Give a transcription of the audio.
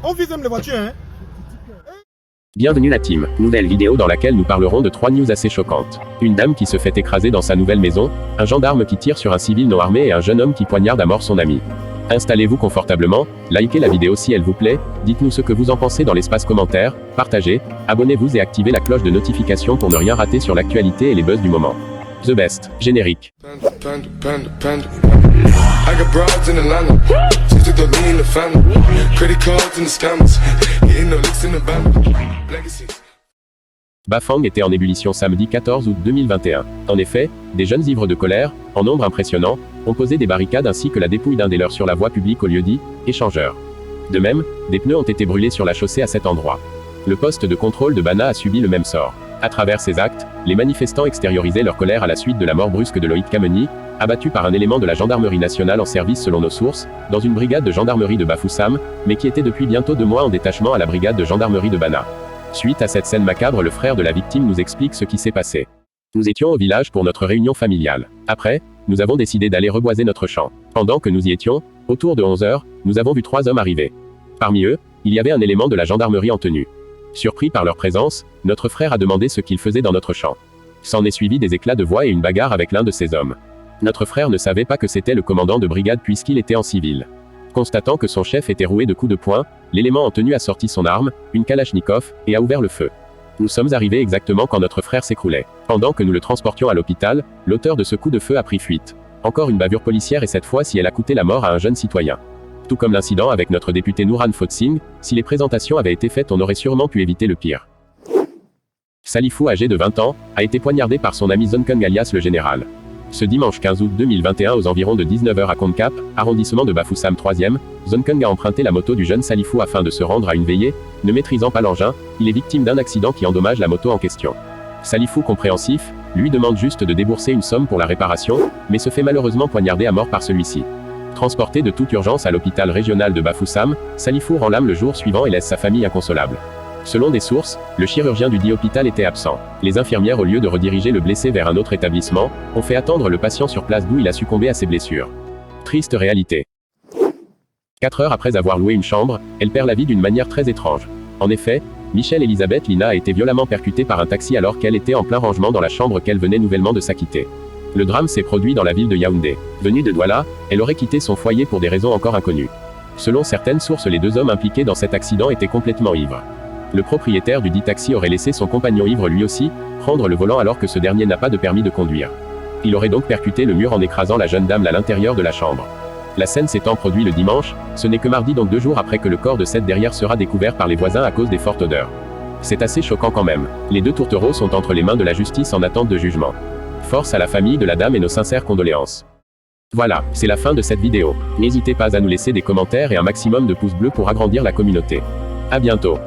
On vise même les voitures, hein. Bienvenue la team, nouvelle vidéo dans laquelle nous parlerons de 3 news assez choquantes. Une dame qui se fait écraser dans sa nouvelle maison, un gendarme qui tire sur un civil non armé et un jeune homme qui poignarde à mort son ami. Installez-vous confortablement, likez la vidéo si elle vous plaît, dites-nous ce que vous en pensez dans l'espace commentaire, partagez, abonnez-vous et activez la cloche de notification pour ne rien rater sur l'actualité et les buzz du moment. The best, générique. I got broads in Atlanta. She took the lean in the family. Credit cards and the scammers. Getting no licks in the band. Legacies. Bafang était en ébullition samedi 14 août 2021. En effet, des jeunes ivres de colère, en nombre impressionnant, ont posé des barricades ainsi que la dépouille d'un des leurs sur la voie publique au lieu-dit échangeur. De même, des pneus ont été brûlés sur la chaussée à cet endroit. Le poste de contrôle de Bana a subi le même sort. À travers ces actes, les manifestants extériorisaient leur colère à la suite de la mort brusque de Loïc Kameni, abattu par un élément de la gendarmerie nationale en service selon nos sources, dans une brigade de gendarmerie de Bafoussam, mais qui était depuis bientôt 2 mois en détachement à la brigade de gendarmerie de Bana. Suite à cette scène macabre, le frère de la victime nous explique ce qui s'est passé. Nous étions au village pour notre réunion familiale. Après, nous avons décidé d'aller reboiser notre champ. Pendant que nous y étions, autour de 11 h, nous avons vu 3 hommes arriver. Parmi eux, il y avait un élément de la gendarmerie en tenue. Surpris par leur présence, notre frère a demandé ce qu'ils faisaient dans notre champ. S'en est suivi des éclats de voix et une bagarre avec l'un de ces hommes. Notre frère ne savait pas que c'était le commandant de brigade puisqu'il était en civil. Constatant que son chef était roué de coups de poing, l'élément en tenue a sorti son arme, une Kalachnikov, et a ouvert le feu. Nous sommes arrivés exactement quand notre frère s'écroulait. Pendant que nous le transportions à l'hôpital, l'auteur de ce coup de feu a pris fuite. Encore une bavure policière et cette fois-ci elle a coûté la mort à un jeune citoyen. Tout comme l'incident avec notre député Nouran Fotsing, si les présentations avaient été faites on aurait sûrement pu éviter le pire. Salifou, âgé de 20 ans, a été poignardé par son ami Zonkung alias le général. Ce dimanche 15 août 2021 aux environs de 19 h à Konkap, arrondissement de Bafoussam 3e, Zonkung a emprunté la moto du jeune Salifou afin de se rendre à une veillée. Ne maîtrisant pas l'engin, il est victime d'un accident qui endommage la moto en question. Salifou, compréhensif, lui demande juste de débourser une somme pour la réparation, mais se fait malheureusement poignarder à mort par celui-ci. Transporté de toute urgence à l'hôpital régional de Bafoussam, Salifou rend l'âme le jour suivant et laisse sa famille inconsolable. Selon des sources, le chirurgien du dit hôpital était absent. Les infirmières, au lieu de rediriger le blessé vers un autre établissement, ont fait attendre le patient sur place d'où il a succombé à ses blessures. Triste réalité. 4 heures après avoir loué une chambre, elle perd la vie d'une manière très étrange. En effet, Michelle Elisabeth Lina a été violemment percutée par un taxi alors qu'elle était en plein rangement dans la chambre qu'elle venait nouvellement de s'acquitter. Le drame s'est produit dans la ville de Yaoundé. Venue de Douala, elle aurait quitté son foyer pour des raisons encore inconnues. Selon certaines sources, les 2 hommes impliqués dans cet accident étaient complètement ivres. Le propriétaire du dit taxi aurait laissé son compagnon ivre lui aussi prendre le volant alors que ce dernier n'a pas de permis de conduire. Il aurait donc percuté le mur en écrasant la jeune dame à l'intérieur de la chambre. La scène s'étant produite le dimanche, ce n'est que mardi, donc 2 jours après que le corps de cette dernière sera découvert par les voisins à cause des fortes odeurs. C'est assez choquant quand même. Les 2 tourtereaux sont entre les mains de la justice en attente de jugement. Force à la famille de la dame et nos sincères condoléances. Voilà, c'est la fin de cette vidéo. N'hésitez pas à nous laisser des commentaires et un maximum de pouces bleus pour agrandir la communauté. À bientôt.